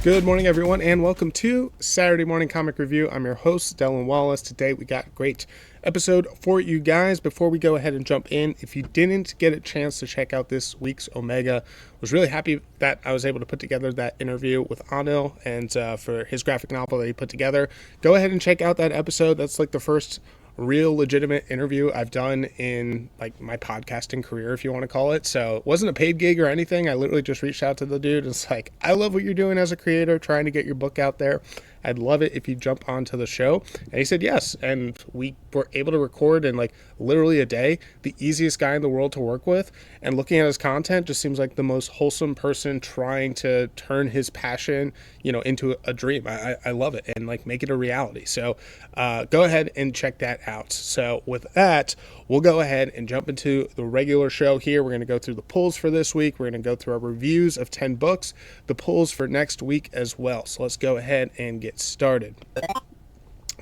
Good morning, everyone, and welcome to Saturday Morning Comic Review. I'm your host, Dylan Wallace. Today, we got a great episode for you guys. Before we go ahead and jump in, if you didn't get a chance to check out this week's Omega, was really happy that I was able to put together that interview with Anil and for his graphic novel that he put together. Go ahead and check out that episode. That's like the first real legitimate interview I've done in like my podcasting career, if you want to call it. So it wasn't a paid gig or anything. I literally just reached out to the dude and it's like, I love what you're doing as a creator, trying to get your book out there. I'd love it if you jump onto the show. And he said yes. And we were able to record in like literally a day. The easiest guy in the world to work with. And looking at his content just seems like the most wholesome person trying to turn his passion, into a dream. I love it and like make it a reality. So go ahead and check that out. So with that, we'll go ahead and jump into the regular show here. We're going to go through the pulls for this week. We're going to go through our reviews of 10 books, the pulls for next week as well. So let's go ahead and get started.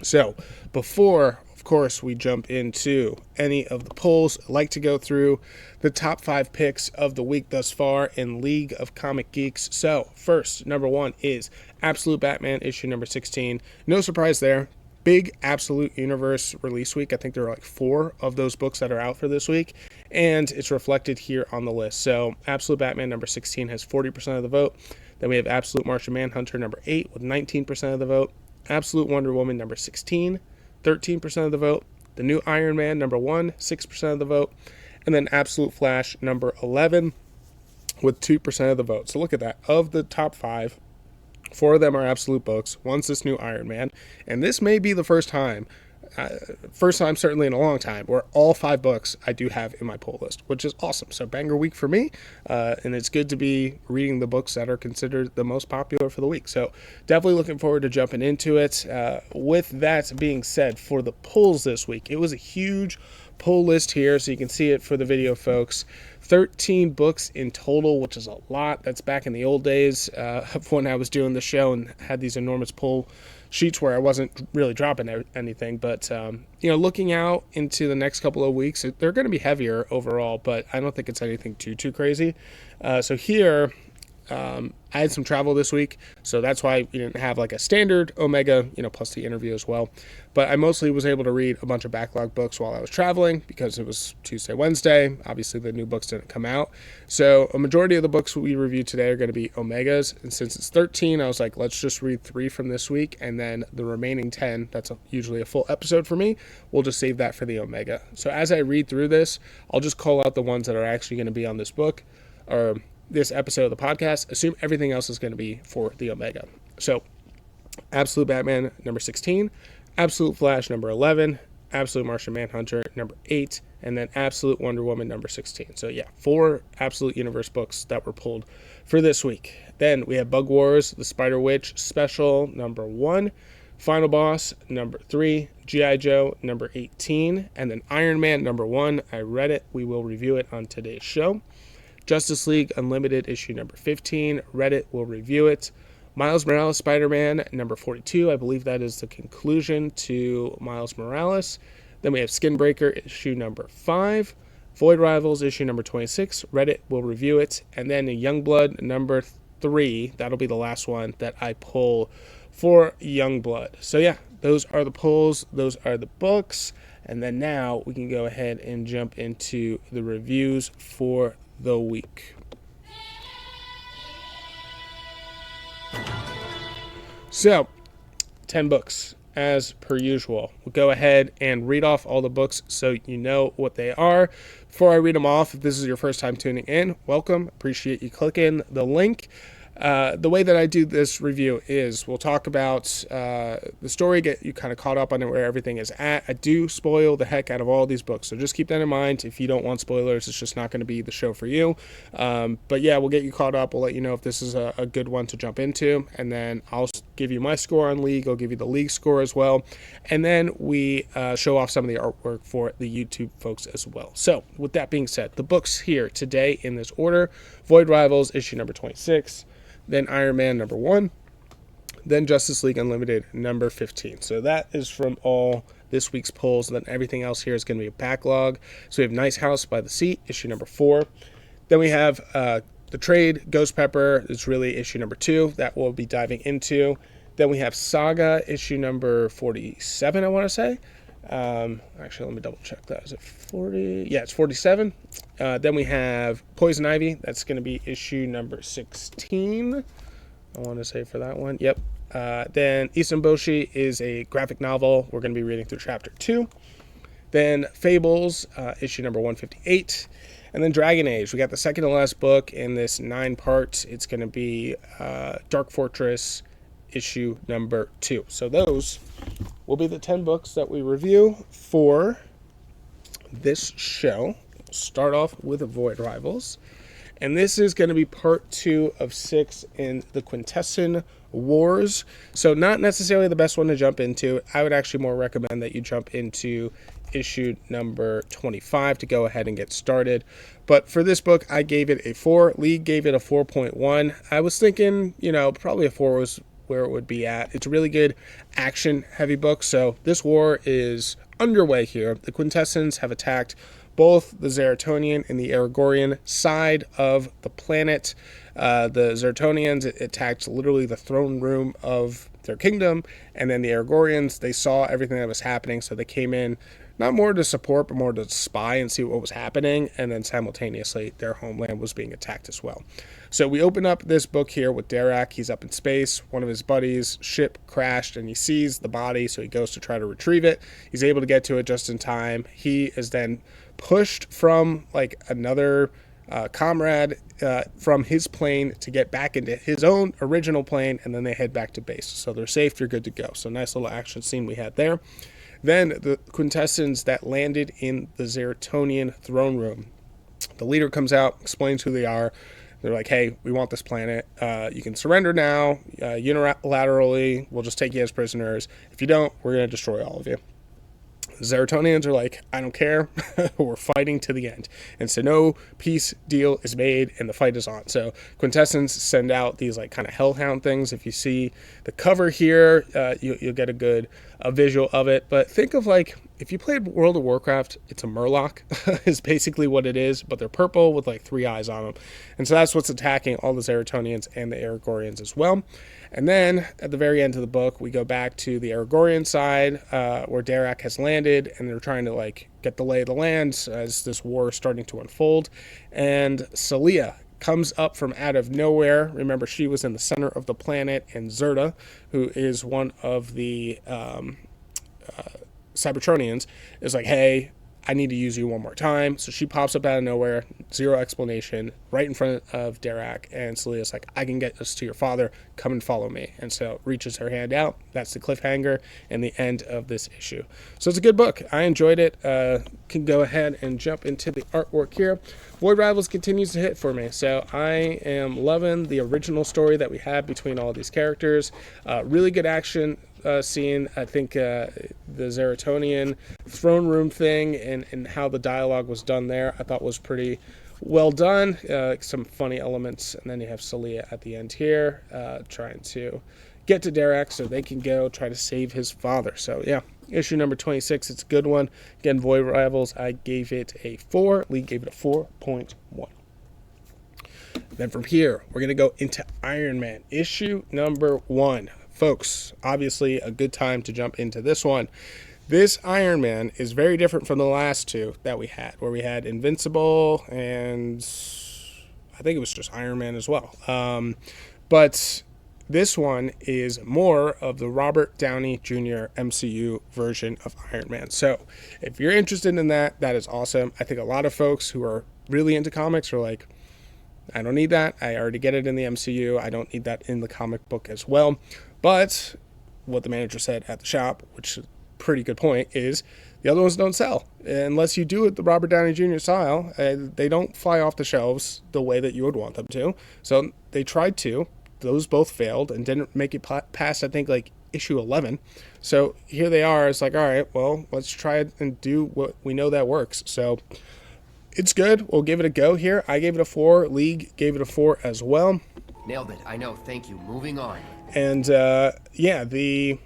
So before, of course, we jump into any of the polls, I'd like to go through the top 5 picks of the week thus far in League of Comic Geeks. So first, number 1 is Absolute Batman issue number 16. No surprise there. Big Absolute Universe release week. I think there are like 4 of those books that are out for this week, and it's reflected here on the list. So Absolute Batman number 16 has 40% of the vote. Then we have Absolute Martian Manhunter number 8 with 19% of the vote. Absolute Wonder Woman number 16, 13% of the vote. The New Iron Man number 1, 6% of the vote. And then Absolute Flash number 11 with 2% of the vote. So look at that. Of the top 5, 4 of them are Absolute books. One's this New Iron Man. And this may be the first time certainly in a long time, where all 5 books I do have in my pull list, which is awesome. So banger week for me, and it's good to be reading the books that are considered the most popular for the week. So definitely looking forward to jumping into it. With that being said, for the pulls this week, it was a huge pull list here, so you can see it for the video, folks. 13 books in total, which is a lot. That's back in the old days of when I was doing the show and had these enormous pull sheets where I wasn't really dropping anything. But, looking out into the next couple of weeks, they're going to be heavier overall, but I don't think it's anything too crazy. So here, I had some travel this week, so that's why we didn't have like a standard Omega, plus the interview as well. But I mostly was able to read a bunch of backlog books while I was traveling because it was Tuesday, Wednesday. Obviously, the new books didn't come out. So a majority of the books we review today are going to be Omegas. And since it's 13, I was like, let's just read 3 from this week. And then the remaining 10, that's usually a full episode for me, we'll just save that for the Omega. So as I read through this, I'll just call out the ones that are actually going to be on this book or this episode of the podcast. Assume everything else is going to be for the Omega. So Absolute Batman number 16, Absolute Flash number 11, Absolute Martian Manhunter number 8, and then Absolute Wonder Woman number 16. So yeah, 4 Absolute Universe books that were pulled for this week. Then we have Bug Wars, the Spider Witch special number 1, Final Boss number 3, G.I. Joe number 18, and then Iron Man number 1. I read it. We will review it on today's show. Justice League Unlimited issue number 15. Read it. We'll review it. Miles Morales Spider-Man number 42. I believe that is the conclusion to Miles Morales. Then we have Skinbreaker issue number 5. Void Rivals issue number 26. Read it. We'll review it. And then Youngblood number 3. That'll be the last one that I pull for Youngblood. So yeah, those are the pulls. Those are the books. And then now we can go ahead and jump into the reviews for the week. So, 10 books, as per usual. We'll go ahead and read off all the books so you know what they are. Before I read them off, if this is your first time tuning in, welcome. Appreciate you clicking the link. The way that I do this review is we'll talk about the story, get you kind of caught up on where everything is at. I do spoil the heck out of all these books, so just keep that in mind. If you don't want spoilers, it's just not going to be the show for you. But yeah, we'll get you caught up. We'll let you know if this is a good one to jump into, and then I'll give you my score on League. I'll give you the League score as well, and then we show off some of the artwork for the YouTube folks as well. So with that being said, the books here today in this order: Void Rivals issue number 26. Then Iron Man number 1, then Justice League Unlimited number 15. So that is from all this week's polls. And then everything else here is going to be a backlog. So we have Nice House by the Sea, issue number 4. Then we have The trade, Ghost Pepper, is really issue number 2 that we'll be diving into. Then we have Saga, issue number 47, I want to say. Actually, let me double check that. Is it 40? Yeah, it's 47. Then we have Poison Ivy. That's going to be issue number 16. I want to say for that one. Yep. Then Issunboshi is a graphic novel. We're going to be reading through chapter 2. Then Fables, issue number 158. And then Dragon Age. We got the second to last book in this 9 parts. It's going to be Dark Fortress, issue number 2. So those will be the 10 books that we review for this show. We'll start off with Void Rivals. And this is going to be part 2 of 6 in the Quintesson Wars. So not necessarily the best one to jump into. I would actually more recommend that you jump into issue number 25 to go ahead and get started. But for this book, I gave it a 4. Lee gave it a 4.1. I was thinking, probably a 4 was where it would be at. It's a really good action-heavy book. So this war is underway here. The Quintessons have attacked both the Zeratonian and the Aragorian side of the planet. The Zeratonians attacked literally the throne room of their kingdom, and then the Aragorians, they saw everything that was happening, so they came in not more to support, but more to spy and see what was happening, and then simultaneously their homeland was being attacked as well. So we open up this book here with Derek. He's up in space. One of his buddies' ship crashed, and he sees the body, so he goes to try to retrieve it. He's able to get to it just in time. He is then pushed from another comrade from his plane to get back into his own original plane, and then they head back to base. So they're safe, you're good to go. So nice little action scene we had there. Then the Quintessons that landed in the Zeratonian throne room. The leader comes out, explains who they are. They're like, hey, we want this planet. You can surrender now, unilaterally. We'll just take you as prisoners. If you don't, we're going to destroy all of you. The Zeratonians are like, I don't care. We're fighting to the end. And so no peace deal is made, and the fight is on. So Quintessons send out these kind of hellhound things. If you see the cover here, you'll get a visual of it. But think of if you played World of Warcraft, it's a Murloc is basically what it is, but they're purple with 3 eyes on them. And so that's what's attacking all the Zeratonians and the Aragorians as well. And then at the very end of the book, we go back to the Aragorian side where Derek has landed, and they're trying to get the lay of the land as this war is starting to unfold. And Celia comes up from out of nowhere. Remember, she was in the center of the planet, and Zerta, who is one of the Cybertronians, is like, hey, I need to use you one more time. So she pops up out of nowhere, zero explanation, right in front of Derek, and Celia's like, I can get this to your father, come and follow me. And so reaches her hand out. That's the cliffhanger and the end of this issue. So it's a good book. I enjoyed it. Can go ahead and jump into the artwork here. Void Rivals continues to hit for me. So I am loving the original story that we have between all these characters. Really good action scene. I think the Zeratonian throne room thing and how the dialogue was done there, I thought was pretty well done. Some funny elements, and then you have Celia at the end here trying to get to Derek so they can go try to save his father. So yeah, issue number 26, it's a good one. Again, Void Rivals, I gave it a 4. Lee gave it a 4.1. Then from here, we're going to go into Iron Man, issue number 1. Folks, obviously a good time to jump into this one. This Iron Man is very different from the last 2 that we had, where we had Invincible and I think it was just Iron Man as well. But this one is more of the Robert Downey Jr. MCU version of Iron Man. So if you're interested in that, that is awesome. I think a lot of folks who are really into comics are like, I don't need that. I already get it in the MCU. I don't need that in the comic book as well. But what the manager said at the shop, which is a pretty good point, is the other ones don't sell. Unless you do it the Robert Downey Jr. style, they don't fly off the shelves the way that you would want them to. So they tried to. Those both failed and didn't make it past, I think, issue 11. So here they are. It's like, all right, well, let's try it and do what we know that works. So it's good. We'll give it a go here. I gave it a 4. League gave it a 4 as well. Nailed it. I know. Thank you. Moving on. And yeah, the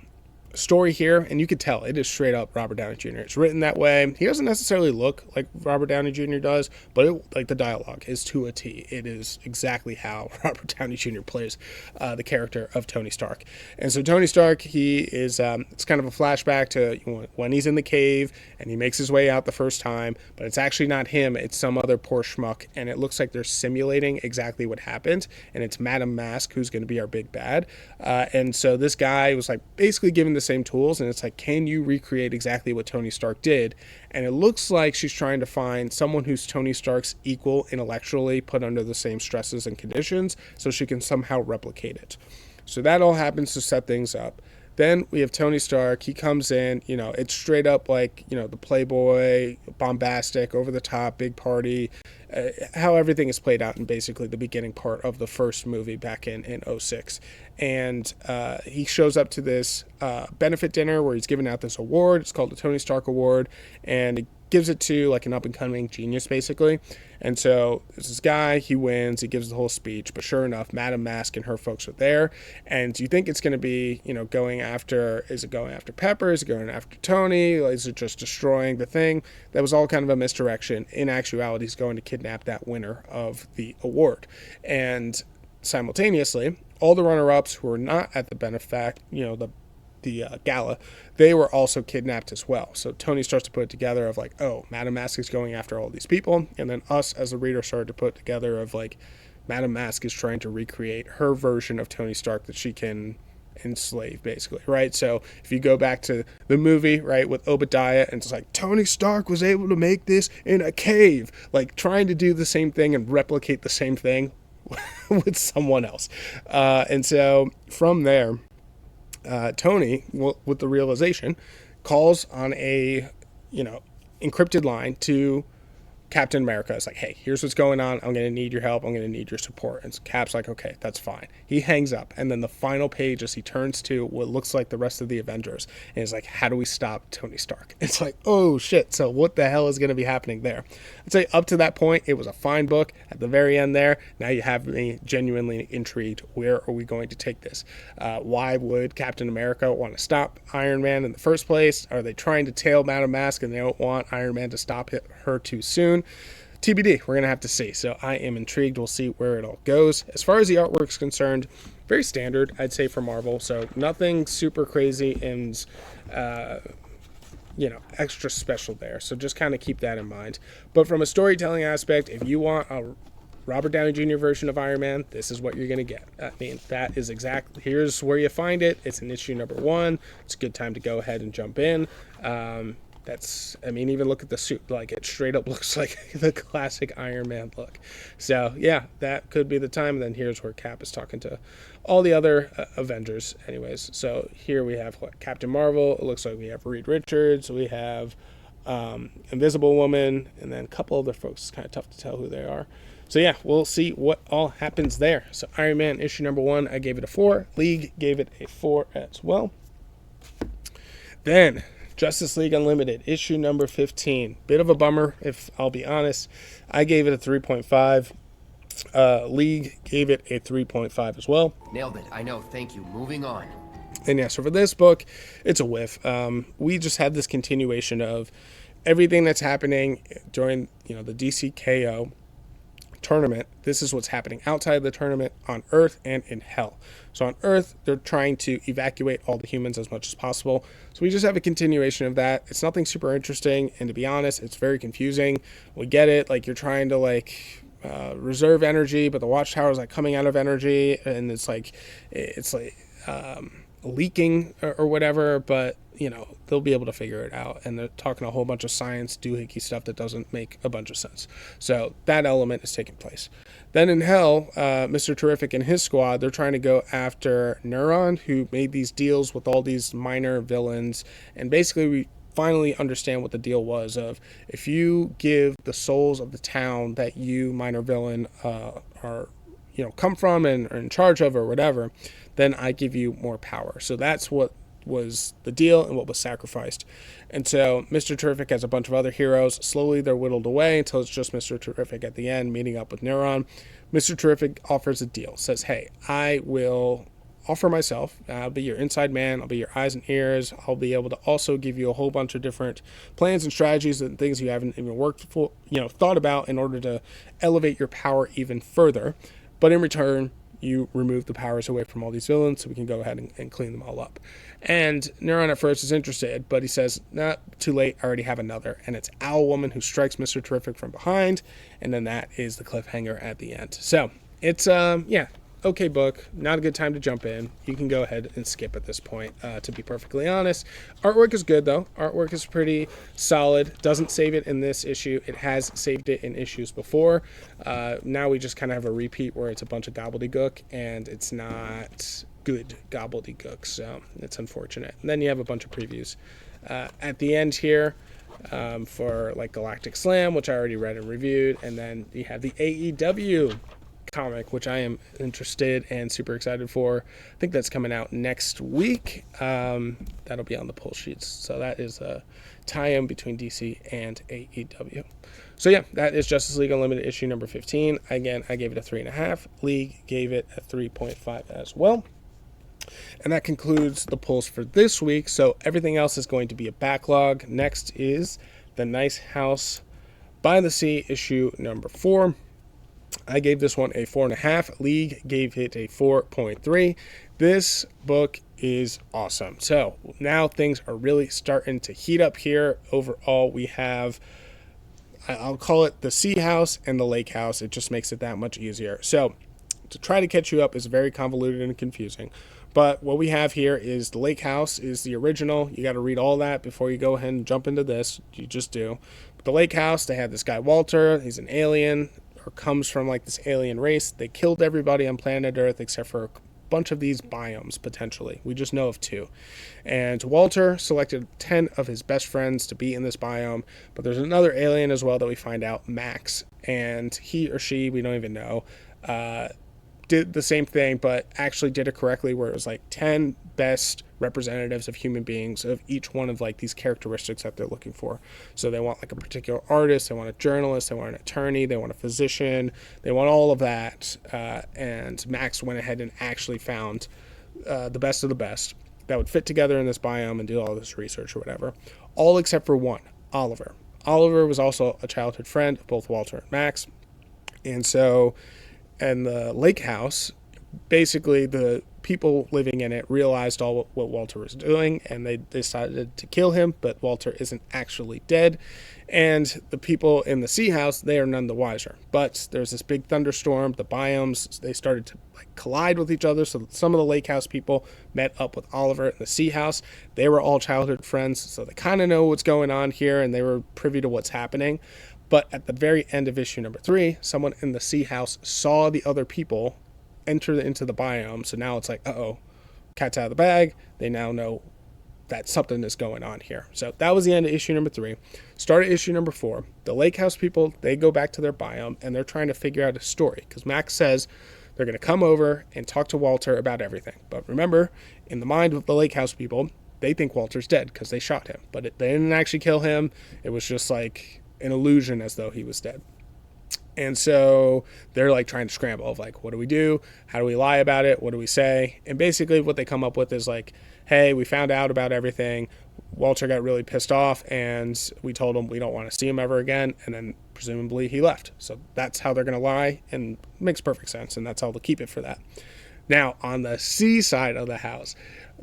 story here, and you could tell it is straight up Robert Downey Jr. It's written that way. He doesn't necessarily look like Robert Downey Jr. does, but like the dialogue is to a T. It is exactly how Robert Downey Jr. plays the character of Tony Stark. And so Tony Stark, he is it's kind of a flashback to when he's in the cave and he makes his way out the first time, but it's actually not him, it's some other poor schmuck, and it looks like they're simulating exactly what happened, and it's Madame Mask who's going to be our big bad. And so this guy was like basically given the same tools, and it's like, can you recreate exactly what Tony Stark did? And it looks like she's trying to find someone who's Tony Stark's equal intellectually, put under the same stresses and conditions, so she can somehow replicate it. So that all happens to set things up. Then we have Tony Stark. He comes in, it's straight up like, the Playboy, bombastic, over the top, big party, how everything is played out in basically the beginning part of the first movie back in 2006. And he shows up to this benefit dinner where he's giving out this award. It's called the Tony Stark Award, and it gives it to like an up-and-coming genius, basically. And so there's this guy, he wins, he gives the whole speech, but sure enough, Madame Mask and her folks are there, and you think it's going to be, going after Pepper, is it going after Tony, is it just destroying the thing? That was all kind of a misdirection. In actuality, he's going to kidnap that winner of the award. And simultaneously, all the runner-ups who are not at the the gala, they were also kidnapped as well. So Tony starts to put it together of like, oh, Madame Mask is going after all these people, and then us as a reader started to put together of like, Madame Mask is trying to recreate her version of Tony Stark that she can enslave, basically, right? So if you go back to the movie, right, with Obadiah, and it's like, Tony Stark was able to make this in a cave, like trying to do the same thing and replicate the same thing with someone else. And so from there, Tony, with the realization, calls on a, encrypted line to Captain America. It's like, hey, here's what's going on. I'm going to need your help. I'm going to need your support. And so Cap's like, okay, that's fine. He hangs up. And then the final page is he turns to what looks like the rest of the Avengers. And he's like, how do we stop Tony Stark? It's like, oh, shit. So what the hell is going to be happening there? I'd say up to that point, it was a fine book. At the very end there, now you have me genuinely intrigued. Where are we going to take this? Why would Captain America want to stop Iron Man in the first place? Are they trying to tail Madame Mask and they don't want Iron Man to stop her too soon? TBD, we're going to have to see. So I am intrigued. We'll see where it all goes. As far as the artwork's concerned, very standard, I'd say, for Marvel. So nothing super crazy and, extra special there. So just kind of keep that in mind. But from a storytelling aspect, if you want a Robert Downey Jr. version of Iron Man, this is what you're going to get. I mean, that is exactly, here's where you find it. It's in issue number 1. It's a good time to go ahead and jump in. Even look at the suit. Like, it straight up looks like the classic Iron Man look. So, yeah, that could be the time. And then here's where Cap is talking to all the other Avengers anyways. So here we have Captain Marvel. It looks like we have Reed Richards. We have Invisible Woman. And then a couple other folks. It's kind of tough to tell who they are. So, yeah, we'll see what all happens there. So, Iron Man issue number 1, I gave it a 4. League gave it a 4 as well. Then Justice League Unlimited, issue number 15. Bit of a bummer, if I'll be honest. I gave it a 3.5. League gave it a 3.5 as well. Nailed it. I know. Thank you. Moving on. And yeah, so for this book, it's a whiff. We just had this continuation of everything that's happening during, the DCKO tournament. This is what's happening outside of the tournament on Earth and in Hell. So on Earth, they're trying to evacuate all the humans as much as possible. So we just have a continuation of that. It's nothing super interesting, and to be honest, it's very confusing. We get it, like you're trying to reserve energy, but the watchtower is coming out of energy, and it's leaking or whatever, but they'll be able to figure it out. And they're talking a whole bunch of science doohickey stuff that doesn't make a bunch of sense. So that element is taking place. Then in Hell, Mr. Terrific and his squad, they're trying to go after Neuron, who made these deals with all these minor villains. And basically we finally understand what the deal was of, if you give the souls of the town that you, minor villain, are come from and are in charge of or whatever, then I give you more power. So that's what was the deal and what was sacrificed. And so Mr. Terrific has a bunch of other heroes. Slowly they're whittled away until it's just Mr. Terrific at the end meeting up with Neuron. Mr. Terrific offers a deal, says, hey, I will offer myself. I'll be your inside man. I'll be your eyes and ears. I'll be able to also give you a whole bunch of different plans and strategies and things you haven't even thought about in order to elevate your power even further. But in return, you remove the powers away from all these villains so we can go ahead and clean them all up. And Neuron at first is interested, but he says, nah, too late, I already have another. And it's Owl Woman who strikes Mr. Terrific from behind, and then that is the cliffhanger at the end. So, it's, okay book, not a good time to jump in. You can go ahead and skip at this point, to be perfectly honest. Artwork is good, though. Artwork is pretty solid. Doesn't save it in this issue. It has saved it in issues before. Now we just kind of have a repeat where it's a bunch of gobbledygook, and it's not good gobbledygook, so it's unfortunate. And then you have a bunch of previews at the end here for like Galactic Slam, which I already read and reviewed, and then you have the AEW comic, which I am interested and super excited for. I think that's coming out next week. That'll be on the pull sheets. So that is a tie-in between DC and AEW. So yeah, that is Justice League Unlimited issue number 15. Again, I gave it a 3.5. League gave it a 3.5 as well. And that concludes the pulls for this week. So everything else is going to be a backlog. Next is The Nice House by the Sea issue number 4. I gave this one a 4.5. League gave it a 4.3. This book is awesome. So now things are really starting to heat up here. Overall, we have, I'll call it the Sea House and the Lake House. It just makes it that much easier. So to try to catch you up is very convoluted and confusing. But what we have here is the Lake House is the original. You got to read all that before you go ahead and jump into this. You just do. But the Lake House, they had this guy Walter. He's an alien, or comes from like this alien race. They killed everybody on planet Earth except for a bunch of these biomes, potentially. We just know of 2. And Walter selected 10 of his best friends to be in this biome. But there's another alien as well that we find out, Max. And he or she, we don't even know, did the same thing, but actually did it correctly, where it was like 10 best representatives of human beings of each one of like these characteristics that they're looking for. So they want like a particular artist, they want a journalist, they want an attorney, they want a physician, they want all of that. And Max went ahead and actually found the best of the best that would fit together in this biome and do all this research or whatever. All except for one, Oliver. Oliver was also a childhood friend of both Walter and Max. And so, and the Lake House, basically the people living in it realized all what Walter was doing, and they decided to kill him, but Walter isn't actually dead. And the people in the Sea House, they are none the wiser. But there's this big thunderstorm, the biomes, they started to like collide with each other. So some of the Lake House people met up with Oliver in the Sea House. They were all childhood friends, so they kind of know what's going on here, and they were privy to what's happening. But at the very end of issue number 3, someone in the Sea House saw the other people enter into the biome. So now it's like, uh-oh, cat's out of the bag. They now know that something is going on here. So that was the end of issue number 3. Started issue number 4. The Lake House people, they go back to their biome, and they're trying to figure out a story. Because Max says they're going to come over and talk to Walter about everything. But remember, in the mind of the Lake House people, they think Walter's dead because they shot him. But they didn't actually kill him. It was just like an illusion as though he was dead. And so they're like trying to scramble of like, what do we do? How do we lie about it? What do we say? And basically what they come up with is like, hey, we found out about everything. Walter got really pissed off and we told him we don't want to see him ever again. And then presumably he left. So that's how they're going to lie, and it makes perfect sense. And that's how they'll keep it for that. Now on the Sea side of the house,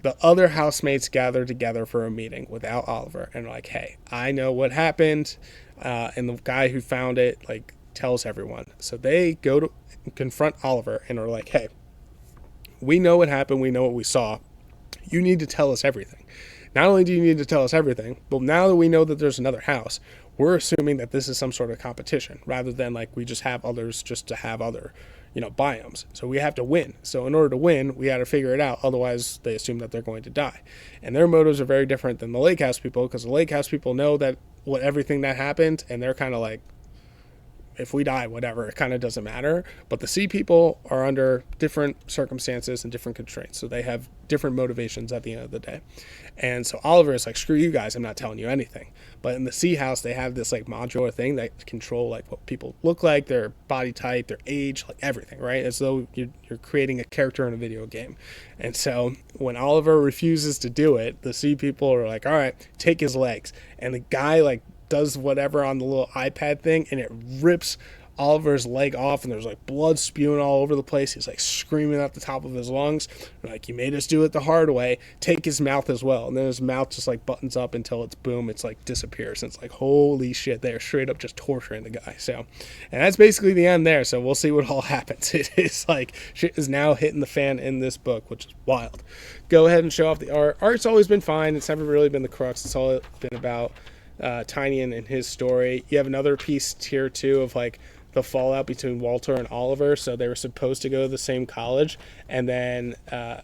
the other housemates gather together for a meeting without Oliver and are like, hey, I know what happened. And the guy who found it, like, tells everyone. So they go to confront Oliver and are like, hey, we know what happened. We know what we saw. You need to tell us everything. Not only do you need to tell us everything, but now that we know that there's another house, we're assuming that this is some sort of competition rather than like we just have others just to have other, biomes. So we have to win. So in order to win, we got to figure it out. Otherwise, they assume that they're going to die. And their motives are very different than the Lake House people, because the Lake House people know that everything that happened, and they're kind of like, if we die, whatever, it kind of doesn't matter. But the sea people are under different circumstances and different constraints. So they have different motivations at the end of the day. And so Oliver is like, screw you guys, I'm not telling you anything. But in the sea house, they have this like modular thing that control like what people look like, their body type, their age, like everything, right? As though you're creating a character in a video game. And so when Oliver refuses to do it, the sea people are like, all right, take his legs. And the guy like does whatever on the little iPad thing, and it rips Oliver's leg off, and there's like blood spewing all over the place. He's like screaming at the top of his lungs. They're like, you made us do it the hard way. Take his mouth as well. And then his mouth just like buttons up until it's boom, it's like disappears. And it's like, holy shit, they're straight up just torturing the guy. So, and that's basically the end there. So we'll see what all happens. It is like shit is now hitting the fan in this book, which is wild. Go ahead and show off the art. Art's always been fine. It's never really been the crux. It's all been about Tynion and his story. You have another piece here too of like the fallout between Walter and Oliver. So they were supposed to go to the same college, and then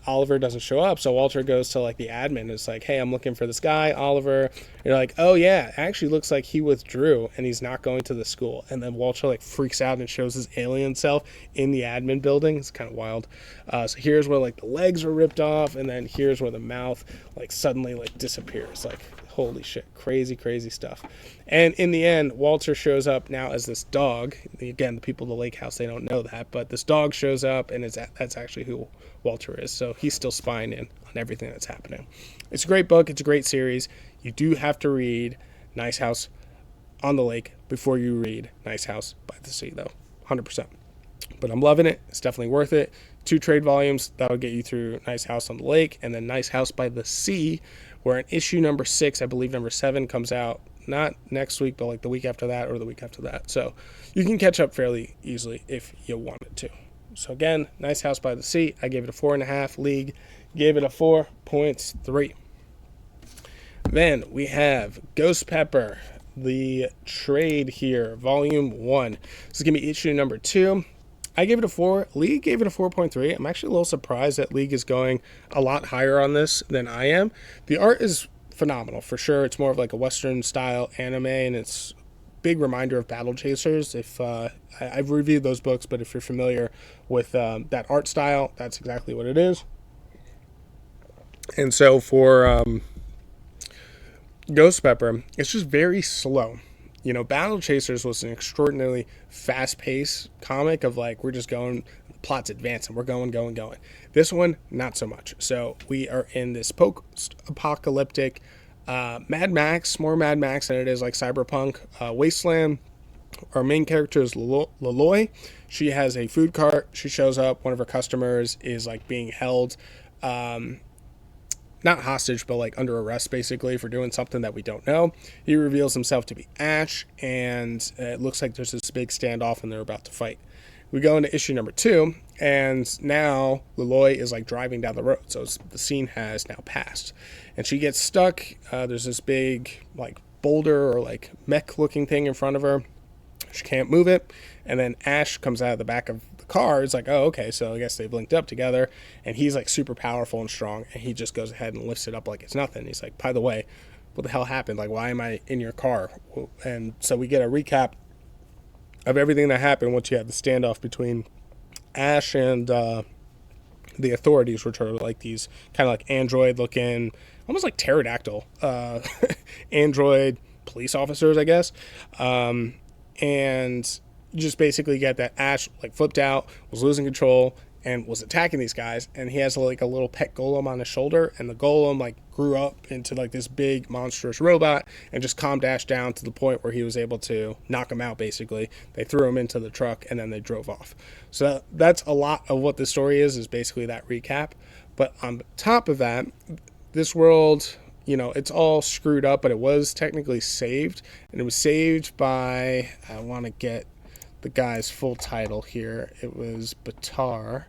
Oliver doesn't show up. So Walter goes to like the admin and it's like, hey, I'm looking for this guy, Oliver. And you're like, oh yeah, actually looks like he withdrew and he's not going to the school. And then Walter like freaks out and shows his alien self in the admin building. It's kind of wild. So here's where like the legs are ripped off, and then here's where the mouth like suddenly like disappears. Like, holy shit, crazy stuff. And in the end, Walter shows up now as this dog. Again, the people of the lake house, they don't know that, but this dog shows up, and that's actually who Walter is. So he's still spying in on everything that's happening. It's a great book. It's a great series. You do have to read Nice House on the Lake before you read Nice House by the Sea, though, 100%. But I'm loving it. It's definitely worth it. 2 trade volumes, that'll get you through Nice House on the Lake, and then Nice House by the Sea, where in issue number 6, I believe number 7 comes out not next week, but like the week after that or the week after that. So you can catch up fairly easily if you wanted to. So again, Nice House by the Sea, I gave it a 4.5. League gave it a 4.3. Then we have Ghost Pepper, the trade here, volume 1. This is going to be issue number 2. I gave it a 4. League gave it a 4.3. I'm actually a little surprised that League is going a lot higher on this than I am. The art is phenomenal, for sure. It's more of like a Western style anime, and it's a big reminder of Battle Chasers. If I've reviewed those books, but if you're familiar with that art style, that's exactly what it is. And so for Ghost Pepper, it's just very slow. You know, Battle Chasers was an extraordinarily fast-paced comic of like, we're just going, the plot's advancing, we're going. This one, not so much. So we are in this post-apocalyptic Mad Max, more Mad Max than it is like cyberpunk wasteland. Our main character is Laloy. She has a food cart. She shows up. One of her customers is like being held not hostage, but like under arrest basically for doing something that we don't know. He reveals himself to be Ash, and it looks like there's this big standoff and they're about to fight. We go into issue number 2, and now Laloy is like driving down the road, so the scene has now passed, and she gets stuck. There's this big like boulder or like mech looking thing in front of her. She can't move it, and then Ash comes out of the back of the car. It's like, oh, okay, so I guess they've linked up together, and he's like super powerful and strong, and he just goes ahead and lifts it up like it's nothing. He's like, by the way, what the hell happened? Like, why am I in your car? And so we get a recap of everything that happened once you had the standoff between Ash and the authorities, which are like these kind of like android looking, almost like pterodactyl android police officers, I guess. And you just basically get that Ash like flipped out, was losing control, and was attacking these guys, and he has like a little pet golem on his shoulder, and the golem like grew up into like this big monstrous robot and just calmed Ash down to the point where he was able to knock him out basically. They threw him into the truck and then they drove off. So that's a lot of what the story is basically that recap. But on top of that, this world, you know, it's all screwed up, but it was technically saved, and it was saved by, I want to get the guy's full title here. It was Batar.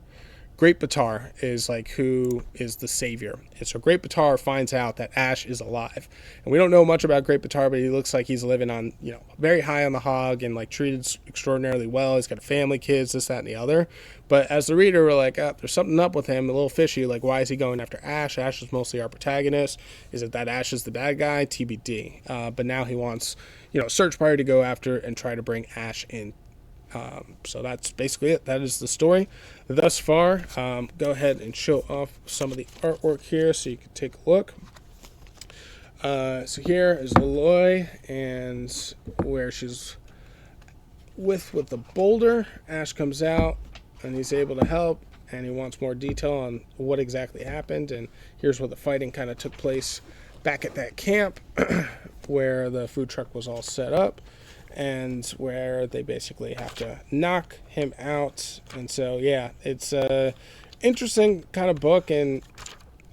Great Batar is like who is the savior. And so Great Batar finds out that Ash is alive. And we don't know much about Great Batar, but he looks like he's living on, you know, very high on the hog and like treated extraordinarily well. He's got a family, kids, this, that, and the other. But as the reader, we're like, oh, there's something up with him, a little fishy. Like, why is he going after Ash? Ash is mostly our protagonist. Is it that Ash is the bad guy? TBD. But now he wants, you know, a search party to go after and try to bring Ash in So that's basically it. That is the story thus far. Go ahead and show off some of the artwork here so you can take a look. So here is Aloy, and where she's with the boulder. Ash comes out, and he's able to help, and he wants more detail on what exactly happened. And here's where the fighting kind of took place back at that camp where the food truck was all set up, and where they basically have to knock him out. And so, yeah, it's a interesting kind of book, and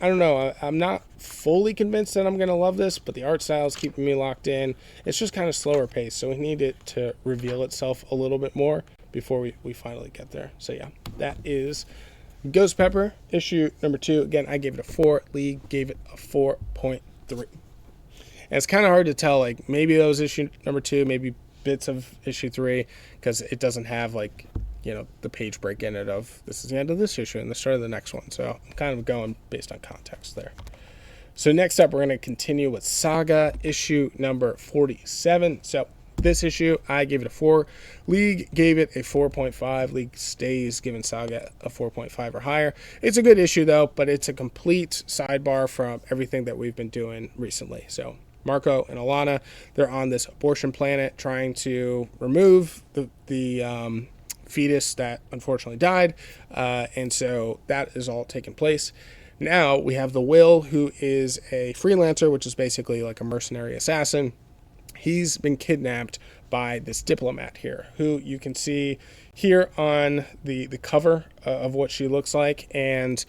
I don't know, I'm not fully convinced that I'm going to love this, but the art style is keeping me locked in. It's just kind of slower paced, so we need it to reveal itself a little bit more before we finally get there. So yeah, that is Ghost Pepper, issue number 2. Again, I gave it a 4. Lee gave it a 4.3. And it's kind of hard to tell, like, maybe that was issue number 2, maybe bits of issue 3, because it doesn't have, like, you know, the page break in it of this is the end of this issue and the start of the next one. So I'm kind of going based on context there. So next up, we're going to continue with Saga, issue number 47. So this issue, I gave it a 4. League gave it a 4.5. League stays giving Saga a 4.5 or higher. It's a good issue, though, but it's a complete sidebar from everything that we've been doing recently. So Marco and Alana, they're on this abortion planet trying to remove the fetus that unfortunately died, and so that is all taking place. Now we have the Will, who is a freelancer, which is basically like a mercenary assassin. He's been kidnapped by this diplomat here, who you can see here on the cover of what she looks like. And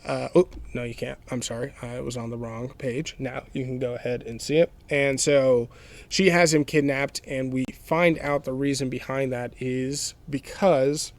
oh, no, you can't. I'm sorry. I was on the wrong page. Now you can go ahead and see it. And so she has him kidnapped, and we find out the reason behind that is because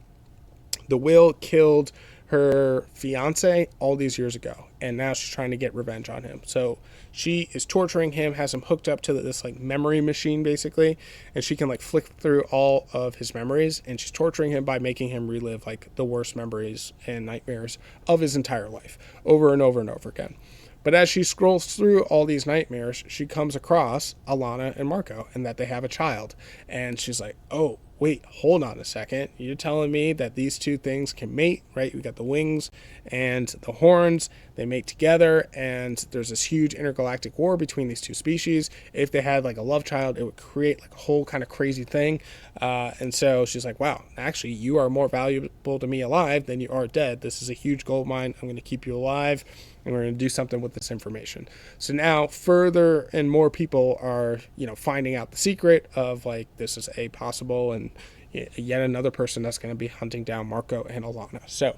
the Will killed her fiance all these years ago, and now she's trying to get revenge on him. So she is torturing him, has him hooked up to this like memory machine basically, and she can like flick through all of his memories, and she's torturing him by making him relive like the worst memories and nightmares of his entire life over and over and over again. But as she scrolls through all these nightmares, she comes across Alana and Marco, and that they have a child. And she's like, oh, wait, hold on a second. You're telling me that these two things can mate, right? We got the wings and the horns. They mate together, and there's this huge intergalactic war between these two species. If they had like a love child, it would create like a whole kind of crazy thing. And so she's like, wow, actually, you are more valuable to me alive than you are dead. This is a huge gold mine. I'm going to keep you alive, and we're going to do something with this information. So now further and more people are, you know, finding out the secret of like, this is a possible and yet another person that's going to be hunting down Marco and Alana. So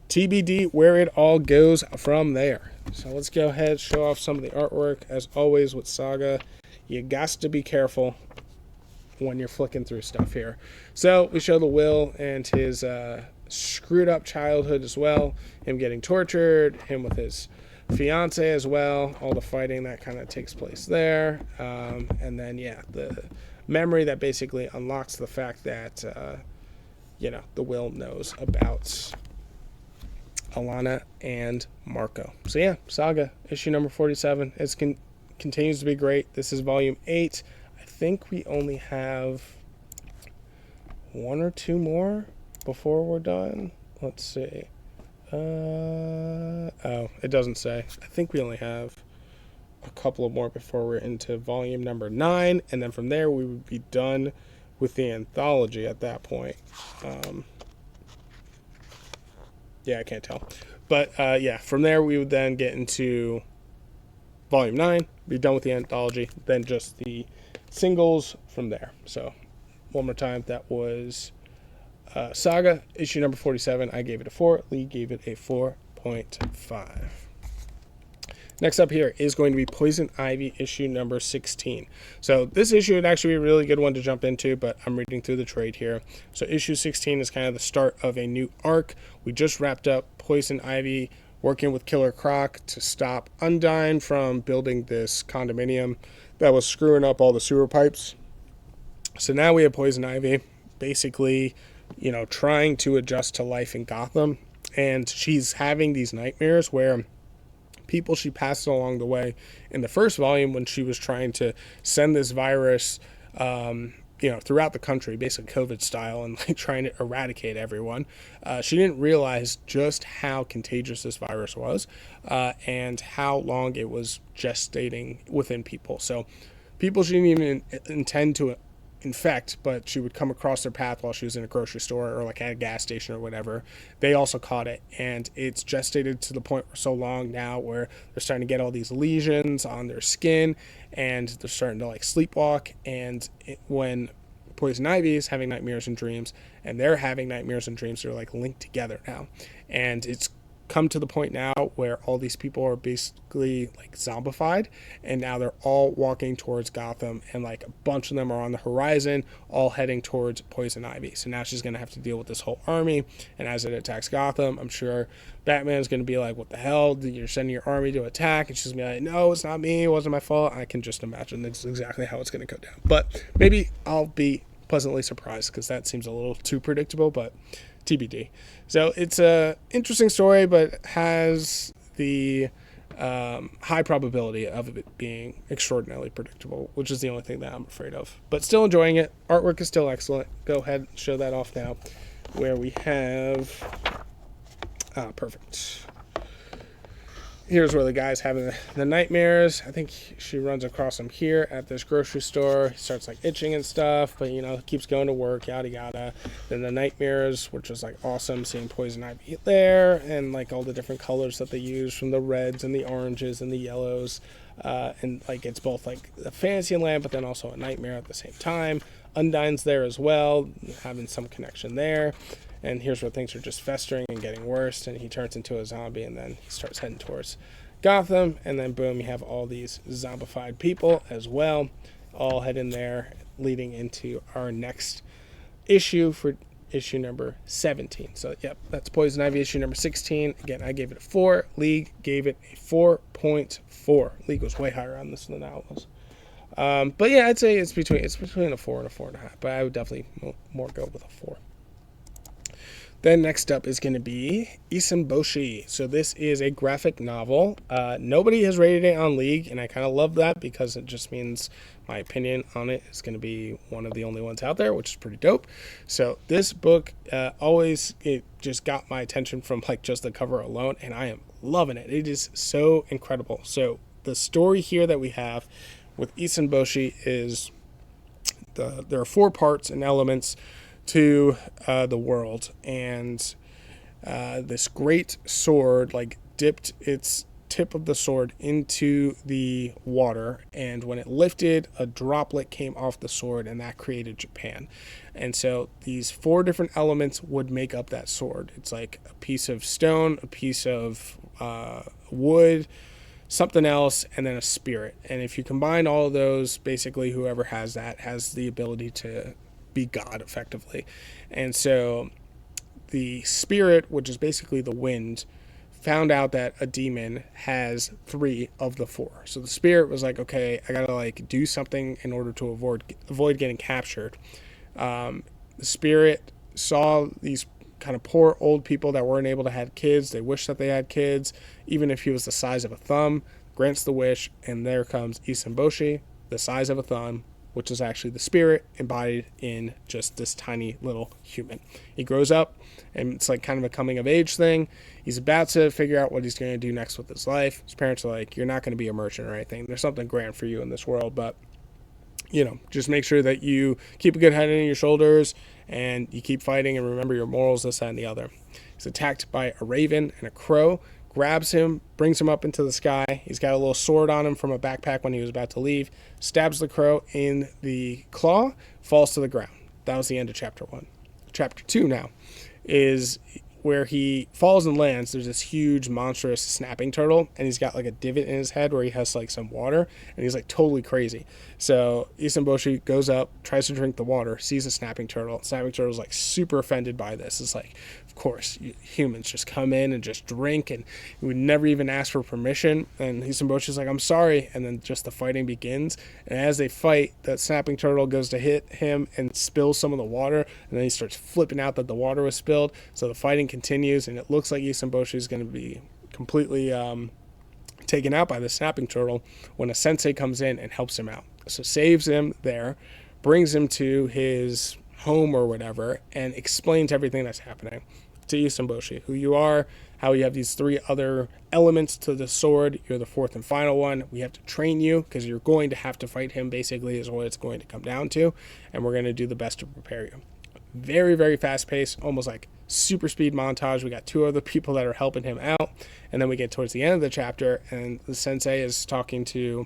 TBD where it all goes from there. So let's go ahead, show off some of the artwork. As always with Saga, you got to be careful when you're flicking through stuff here. So we show the Will and his screwed up childhood as well, him getting tortured, him with his fiance as well, all the fighting that kind of takes place there, and then yeah, the memory that basically unlocks the fact that you know, the Will knows about Alana and Marco. So yeah, Saga issue number 47. It continues to be great. This is volume 8. I think we only have 1 or 2 more before we're done. Let's see. Oh, it doesn't say. I think we only have a couple of more before we're into volume number 9, and then from there we would be done with the anthology at that point. Yeah, I can't tell. But yeah, from there we would then get into volume 9, be done with the anthology, then just the singles from there. So one more time, that was Saga issue number 47. I gave it a 4. Lee gave it a 4.5. Next up here is going to be Poison Ivy issue number 16. So this issue would actually be a really good one to jump into, but I'm reading through the trade here. So issue 16 is kind of the start of a new arc. We just wrapped up Poison Ivy working with Killer Croc to stop Undyne from building this condominium that was screwing up all the sewer pipes. So now we have Poison Ivy basically, you know, trying to adjust to life in Gotham, and she's having these nightmares where people she passed along the way in the first volume when she was trying to send this virus throughout the country, basically COVID style, and like trying to eradicate everyone. She didn't realize just how contagious this virus was, and how long it was gestating within people. So people she didn't even intend to infect, but she would come across their path while she was in a grocery store or like at a gas station or whatever. They also caught it, and it's gestated to the point for so long now where they're starting to get all these lesions on their skin, and they're starting to like sleepwalk. And when Poison Ivy is having nightmares and dreams, and they're having nightmares and dreams, they're like linked together now, and it's come to the point now where all these people are basically like zombified, and now they're all walking towards Gotham, and like a bunch of them are on the horizon, all heading towards Poison Ivy. So now she's going to have to deal with this whole army, and as it attacks Gotham, I'm sure Batman's going to be like, what the hell, you're sending your army to attack? And she's going to be like, no, it's not me, it wasn't my fault. I can just imagine that's exactly how it's going to go down, but maybe I'll be pleasantly surprised, because that seems a little too predictable, but TBD. So it's a interesting story, but has the high probability of it being extraordinarily predictable, which is the only thing that I'm afraid of. But still enjoying it. Artwork is still excellent. Go ahead and show that off now, where we have perfect. Here's where the guy's having the nightmares. I think she runs across him here at this grocery store. He starts like itching and stuff, but keeps going to work, yada yada. Then the nightmares, which was like awesome, seeing Poison Ivy there, and like all the different colors that they use, from the reds and the oranges and the yellows, and like it's both like a fantasy land, but then also a nightmare at the same time. Undyne's there as well, having some connection there. And here's where things are just festering and getting worse, and he turns into a zombie, and then he starts heading towards Gotham, and then boom, you have all these zombified people as well, all heading there, leading into our next issue for issue number 17. So yep, that's Poison Ivy issue number 16. Again, I gave it a 4. League gave it a 4.4. League was way higher on this than I was. But yeah, I'd say it's between a 4 and a 4.5, but I would definitely more go with a 4. Then next up is going to be Issunboshi. So this is a graphic novel. Nobody has rated it on League, and I kind of love that, because it just means my opinion on it is going to be one of the only ones out there, which is pretty dope. So this book it just got my attention from like just the cover alone, and I am loving it. It is so incredible. So the story here that we have with Issunboshi is there are 4 parts and elements to the world, and this great sword like dipped its tip of the sword into the water, and when it lifted, a droplet came off the sword, and that created Japan. And so these 4 different elements would make up that sword. It's like a piece of stone, a piece of wood, something else, and then a spirit. And if you combine all of those, basically whoever has that has the ability to be God effectively. And so the spirit, which is basically the wind, found out that a demon has 3 of the 4. So the spirit was like, okay, I gotta like do something in order to avoid getting captured. The spirit saw these kind of poor old people that weren't able to have kids. They wish that they had kids, even if he was the size of a thumb. Grants the wish, and there comes Issunboshi, the size of a thumb, which is actually the spirit embodied in just this tiny little human. He grows up, and it's like kind of a coming of age thing. He's about to figure out what he's going to do next with his life. His parents are like, you're not going to be a merchant or anything. There's something grand for you in this world, but just make sure that you keep a good head on your shoulders, and you keep fighting, and remember your morals, this, that, and the other. He's attacked by a raven and a crow, grabs him, brings him up into the sky. He's got a little sword on him from a backpack when he was about to leave, stabs the crow in the claw, falls to the ground. That was the end of chapter 1. Chapter 2 now is where he falls and lands. There's this huge monstrous snapping turtle, and he's got like a divot in his head where he has like some water, and he's like totally crazy. So Issunboshi goes up, tries to drink the water, sees a snapping turtle. Snapping turtle's like super offended by this. It's like, of course, humans just come in and just drink, and we would never even ask for permission. And Issunboshi's like, I'm sorry. And then just the fighting begins. And as they fight, that snapping turtle goes to hit him and spills some of the water. And then he starts flipping out that the water was spilled. So the fighting continues, and it looks like Issunboshi is going to be completely taken out by the snapping turtle when a sensei comes in and helps him out. So saves him there, brings him to his home or whatever and explains everything that's happening to Issunboshi, who you are, how you have these 3 other elements to the sword. You're the 4th and final one. We have to train you because you're going to have to fight him, basically, is what it's going to come down to. And we're going to do the best to prepare you. Very, very fast paced, almost like super speed montage. We got 2 other people that are helping him out. And then we get towards the end of the chapter, and the sensei is talking to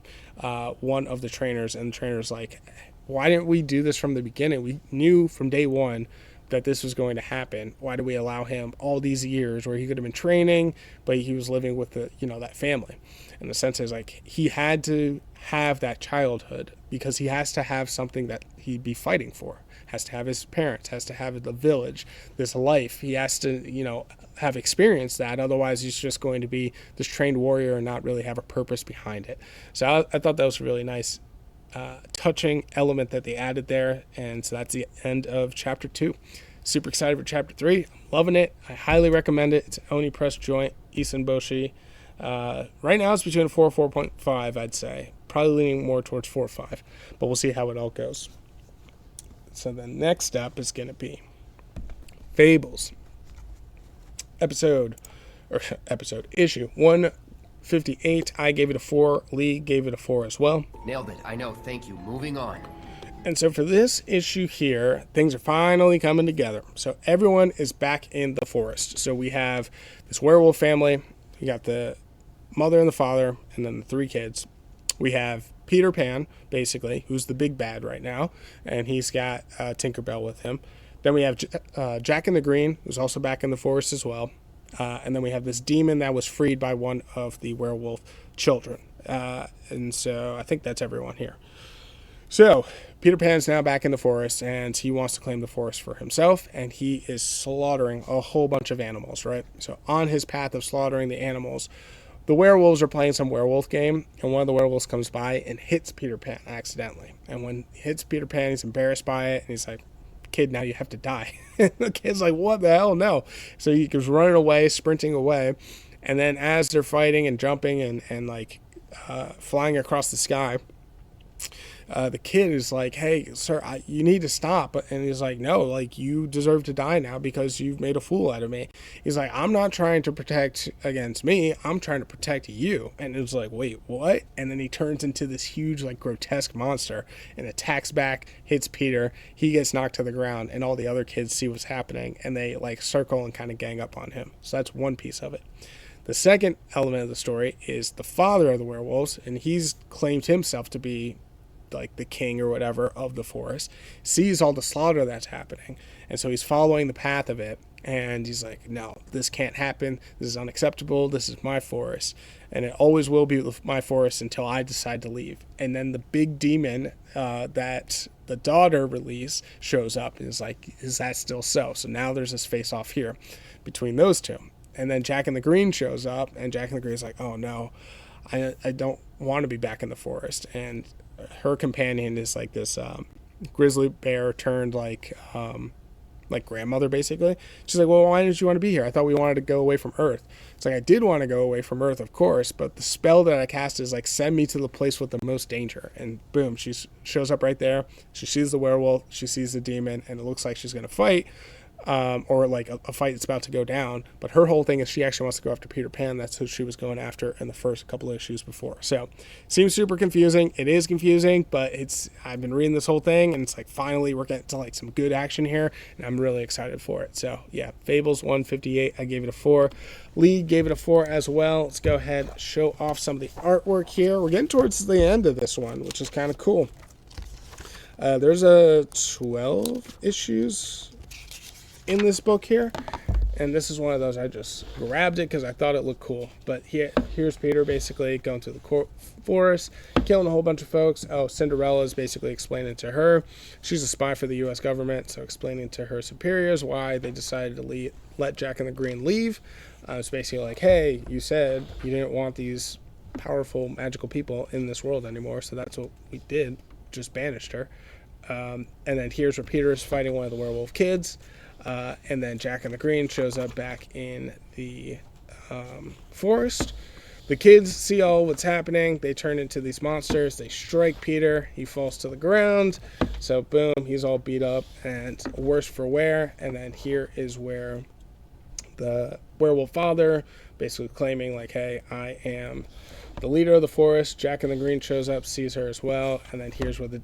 one of the trainers. And the trainer's like, why didn't we do this from the beginning? We knew from day one that this was going to happen. Why did we allow him all these years where he could have been training, but he was living with that family? And the sensei is like, he had to have that childhood because he has to have something that he'd be fighting for. Has to have his parents, has to have the village, this life. He has to, have experienced that. Otherwise, he's just going to be this trained warrior and not really have a purpose behind it. So I thought that was a really nice, touching element that they added there. And so that's the end of chapter 2. Super excited for chapter 3. I'm loving it. I highly recommend it. It's an Oni Press joint, Issunboshi. Right now it's between a 4 and 4.5, I'd say. Probably leaning more towards 4 or 5. But we'll see how it all goes. So the next up is going to be Fables. Issue 158. I gave it a 4. Lee gave it a 4 as well. Nailed it. I know. Thank you. Moving on. And so for this issue here, things are finally coming together. So everyone is back in the forest. So we have this werewolf family. You got the mother and the father, and then the 3 kids. We have Peter Pan, basically, who's the big bad right now, and he's got Tinkerbell with him. Then we have Jack in the Green, who's also back in the forest as well. And then we have this demon that was freed by one of the werewolf children. And so I think that's everyone here. So Peter Pan's now back in the forest, and he wants to claim the forest for himself, and he is slaughtering a whole bunch of animals, right? So on his path of slaughtering the animals, the werewolves are playing some werewolf game, and one of the werewolves comes by and hits Peter Pan accidentally. And when he hits Peter Pan, he's embarrassed by it, and he's like, kid, now you have to die. The kid's like, what the hell? No. So he goes running away, sprinting away, and then as they're fighting and jumping and flying across the sky, the kid is like, hey, sir, you need to stop. And he's like, no, like, you deserve to die now because you've made a fool out of me. He's like, I'm not trying to protect against me. I'm trying to protect you. And it was like, wait, what? And then he turns into this huge, like, grotesque monster and attacks back, hits Peter. He gets knocked to the ground, and all the other kids see what's happening, and they, like, circle and kind of gang up on him. So that's one piece of it. The second element of the story is the father of the werewolves, and he's claimed himself to be like the king or whatever of the forest, sees all the slaughter that's happening, and so he's following the path of it, and he's like, no, this can't happen, this is unacceptable, this is my forest, and it always will be my forest until I decide to leave. And then the big demon that the daughter released shows up and is like, is that still so? So now there's this face off here between those two. And then Jack in the Green shows up, and Jack in the Green is like, oh no, I don't want to be back in the forest. And her companion is like this grizzly bear turned like grandmother, basically. She's like, well, why didn't you want to be here? I thought we wanted to go away from Earth. It's like, I did want to go away from Earth, of course, but the spell that I cast is like, send me to the place with the most danger. And boom, she shows up right there. She sees the werewolf, she sees the demon, and it looks like she's going to fight. Or like a fight that's about to go down, but her whole thing is she actually wants to go after Peter Pan. That's who she was going after in the first couple of issues before. So seems super confusing. It is confusing, but I've been reading this whole thing, and it's like, finally we're getting to like some good action here, and I'm really excited for it. So yeah, Fables 158, I gave it a 4. Lee gave it a 4 as well. Let's go ahead and show off some of the artwork here. We're getting towards the end of this one, which is kind of cool. There's 12 issues in this book here, and this is one of those, I just grabbed it because I thought it looked cool. But here's Peter basically going through the forest, killing a whole bunch of folks. Oh, Cinderella is basically explaining to her, she's a spy for the U.S. government, so explaining to her superiors why they decided to let Jack in the Green leave. It's basically like, hey, you said you didn't want these powerful magical people in this world anymore, so that's what we did, just banished her. And then here's where Peter is fighting one of the werewolf kids. And then Jack in the Green shows up back in the forest. The kids see all what's happening. They turn into these monsters. They strike Peter. He falls to the ground. So boom, he's all beat up and worse for wear. And then here is where the werewolf father basically claiming like, hey, I am the leader of the forest. Jack in the Green shows up, sees her as well. And then here's where the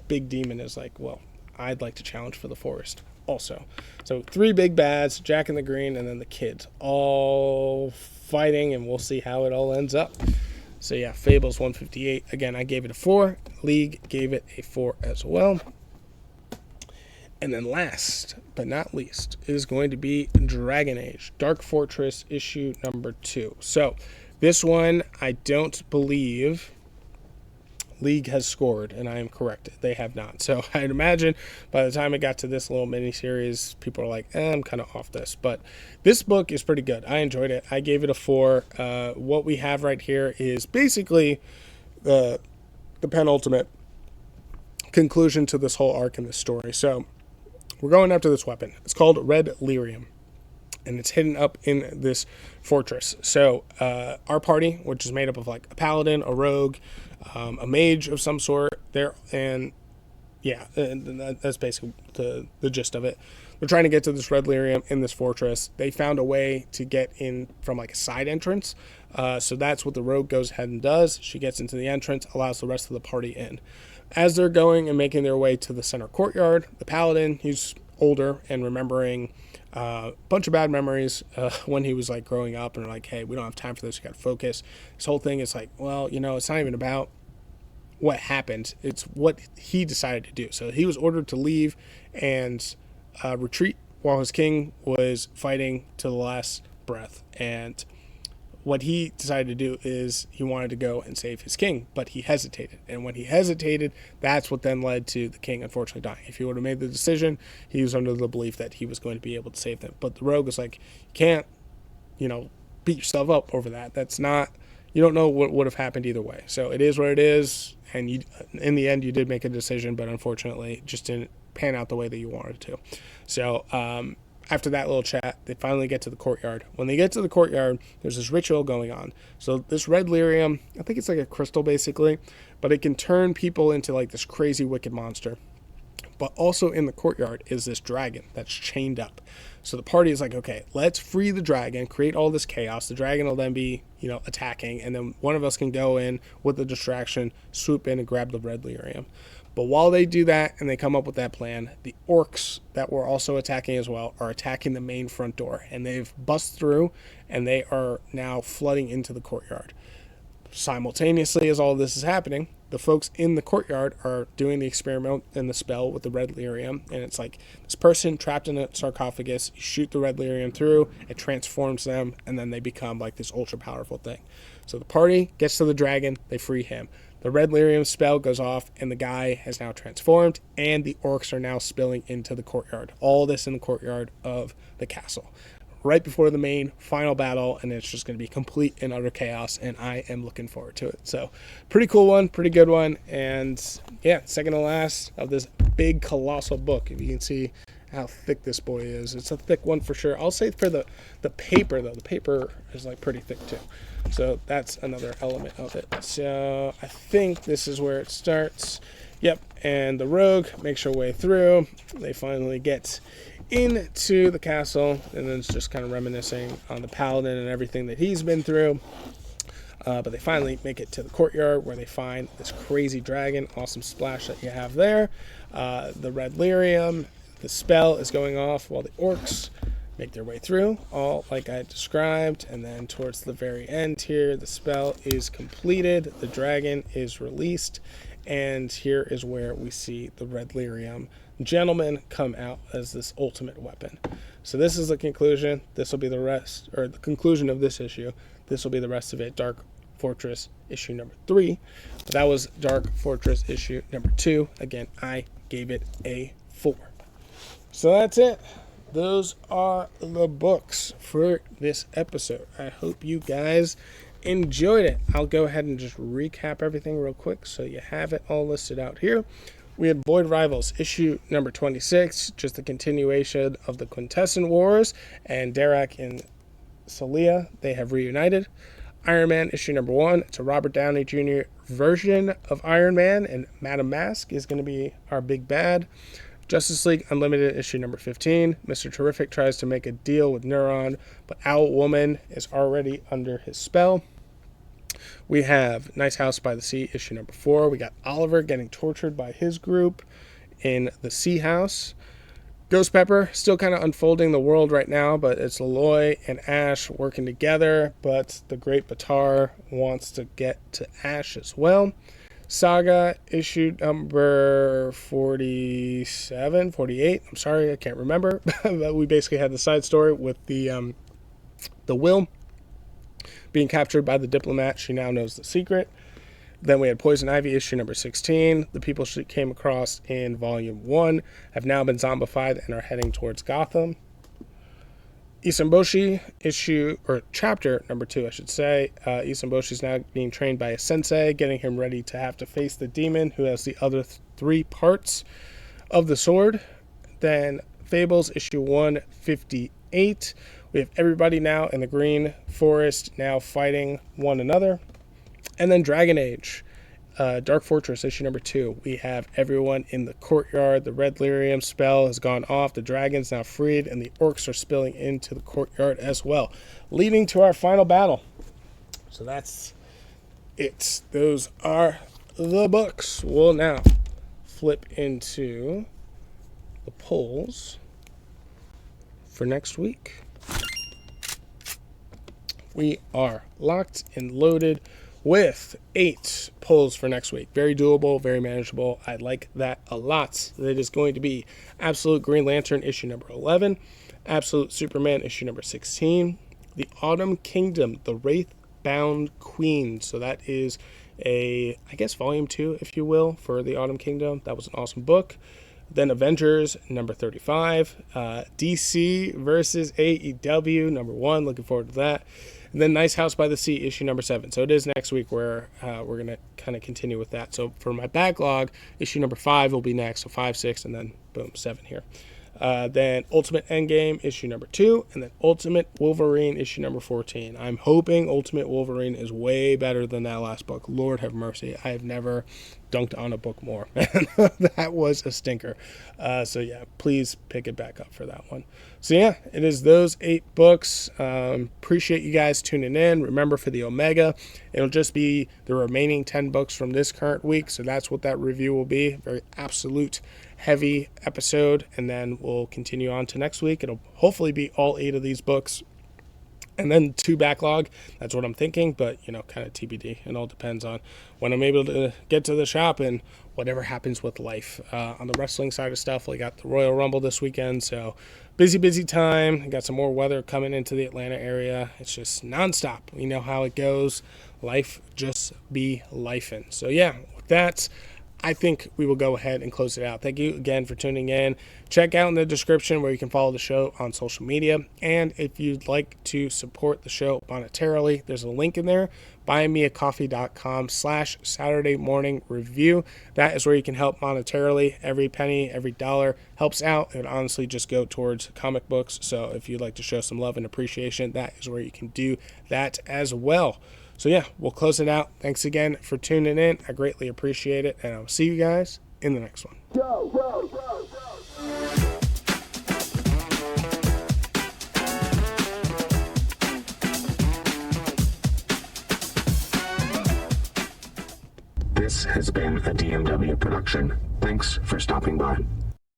big demon is like, well, I'd like to challenge for the forest also. So 3 big bads, Jack in the Green, and then the kids all fighting, and we'll see how it all ends up. So yeah, Fables 158. Again, I gave it a 4. League gave it a 4 as well. And then last but not least is going to be Dragon Age Dark Fortress issue number 2. So this one, I don't believe League has scored, and I am correct. They have not. So I'd imagine by the time it got to this little mini-series, people are like, I'm kind of off this. But this book is pretty good. I enjoyed it. I gave it a 4. What we have right here is basically the penultimate conclusion to this whole arc in this story. So we're going after this weapon. It's called Red Lyrium, and it's hidden up in this fortress. So our party, which is made up of like a paladin, a rogue, a mage of some sort there, and yeah, that's basically the gist of it. They're trying to get to this Red Lyrium in this fortress. They found a way to get in from like a side entrance, so that's what the rogue goes ahead and does. She gets into the entrance, allows the rest of the party in. As they're going and making their way to the center courtyard, the paladin, he's older and remembering a bunch of bad memories when he was like growing up, and like, hey, we don't have time for this, you gotta focus. This whole thing is like, well, it's not even about what happened, it's what he decided to do. So he was ordered to leave and retreat while his king was fighting to the last breath, and what he decided to do is he wanted to go and save his king, but he hesitated. And when he hesitated, that's what then led to the king unfortunately dying. If he would have made the decision, he was under the belief that he was going to be able to save them. But the rogue was like, you can't, beat yourself up over that. That's not, you don't know what would have happened either way. So it is what it is. And you, in the end, you did make a decision, but unfortunately, it just didn't pan out the way that you wanted it to. So, after that little chat, they finally get to the courtyard. When they get to the courtyard, there's this ritual going on. So this red lyrium, I think it's like a crystal basically, but it can turn people into like this crazy wicked monster. But also in the courtyard is this dragon that's chained up. So the party is like, okay, let's free the dragon, create all this chaos. The dragon will then be, attacking, and then one of us can go in with the distraction, swoop in and grab the red lyrium. But while they do that and they come up with that plan, the orcs that were also attacking as well are attacking the main front door. And they've bust through and they are now flooding into the courtyard. Simultaneously as all this is happening, the folks in the courtyard are doing the experiment and the spell with the red lyrium. And it's like this person trapped in a sarcophagus, you shoot the red lyrium through, it transforms them, and then they become like this ultra powerful thing. So the party gets to the dragon, they free him. The red lyrium spell goes off, and the guy has now transformed, and the orcs are now spilling into the courtyard. All this in the courtyard of the castle. Right before the main final battle, and it's just going to be complete and utter chaos, and I am looking forward to it. So, pretty cool one, pretty good one, and yeah, second to last of this big, colossal book. If you can see how thick this boy is. It's a thick one for sure. I'll say for the paper, though. The paper is like pretty thick, too. So that's another element of it. So I think this is where it starts. Yep, and the rogue makes her way through. They finally get into the castle, and then it's just kind of reminiscing on the paladin and everything that he's been through. But they finally make it to the courtyard where they find this crazy dragon. Awesome splash that you have there. The red lyrium, the spell is going off while the orcs make their way through, all like I described, and then towards the very end here, the spell is completed, the dragon is released, and here is where we see the red lyrium gentleman come out as this ultimate weapon. So this is the conclusion. This will be the rest, or the conclusion of this issue. This will be the rest of it. Dark Fortress issue number 3. But that was Dark Fortress issue number 2. Again, I gave it a 4. So that's it. Those are the books for this episode. I hope you guys enjoyed it. I'll go ahead and just recap everything real quick so you have it all listed out here. We had Void Rivals, issue number 26, just the continuation of the Quintessent Wars, and Derek and Celia, they have reunited. Iron Man issue number 1. It's a Robert Downey Jr. version of Iron Man, and Madam Mask is going to be our big bad. Justice League Unlimited issue number 15. Mr. Terrific tries to make a deal with Neuron, but Owlwoman is already under his spell. We have Nice House by the Sea issue number 4. We got Oliver getting tortured by his group in the Sea House. Ghost Pepper still kind of unfolding the world right now, but it's Aloy and Ash working together, but the Great Batar wants to get to Ash as well. Saga issue number 47, 48. I'm sorry, I can't remember. But we basically had the side story with the Will being captured by the diplomat. She now knows the secret. Then we had Poison Ivy issue number 16. The people she came across in volume 1 have now been zombified and are heading towards Gotham. Issunboshi chapter number 2, I should say. Issunboshi is now being trained by a sensei, getting him ready to have to face the demon who has the other 3 parts of the sword. Then Fables issue 158. We have everybody now in the Green Forest now fighting one another. And then Dragon Age, Dark Fortress issue number 2. We have everyone in the courtyard. The red lyrium spell has gone off. The dragon's now freed, and the orcs are spilling into the courtyard as well, leading to our final battle. So that's it. Those are the books. We'll now flip into the polls for next week. We are locked and loaded with 8 polls for next week. Very doable, very manageable. I like that a lot. It is going to be Absolute Green Lantern issue number 11, Absolute Superman issue number 16, The Autumn Kingdom, The Wraith-Bound Queen. So that is I guess volume 2, if you will, for The Autumn Kingdom. That was an awesome book. Then Avengers number 35, DC versus AEW number 1. Looking forward to that. And then Nice House by the Sea issue number 7. So it is next week where we're going to kind of continue with that. So for my backlog, issue number 5 will be next. So 5, 6, and then boom, 7 here. Then Ultimate Endgame issue number 2, and then Ultimate Wolverine issue number 14. I'm hoping Ultimate Wolverine is way better than that last book. Lord have mercy. I have never dunked on a book more. That was a stinker. So yeah, please pick it back up for that one. So yeah, it is those 8 books. Appreciate you guys tuning in. Remember, for the Omega, it'll just be the remaining 10 books from this current week. So that's what that review will be. Very absolute heavy episode, and then we'll continue on to next week. It'll hopefully be all 8 of these books, and then 2 backlog. That's what I'm thinking, but kind of TBD. It all depends on when I'm able to get to the shop and whatever happens with life. On the wrestling side of stuff, we got the Royal Rumble this weekend, so busy time. Got some more weather coming into the Atlanta area. It's just nonstop. You know how it goes. Life just be lifing. So yeah, with that, I think we will go ahead and close it out. Thank you again for tuning in. Check out in the description where you can follow the show on social media. And if you'd like to support the show monetarily, there's a link in there, buymeacoffee.com/SaturdayMorningReview. That is where you can help monetarily. Every penny, every dollar helps out. It would honestly just go towards comic books. So if you'd like to show some love and appreciation, that is where you can do that as well. So yeah, we'll close it out. Thanks again for tuning in. I greatly appreciate it, and I'll see you guys in the next one. Go, go, go, go. This has been a DMW production. Thanks for stopping by.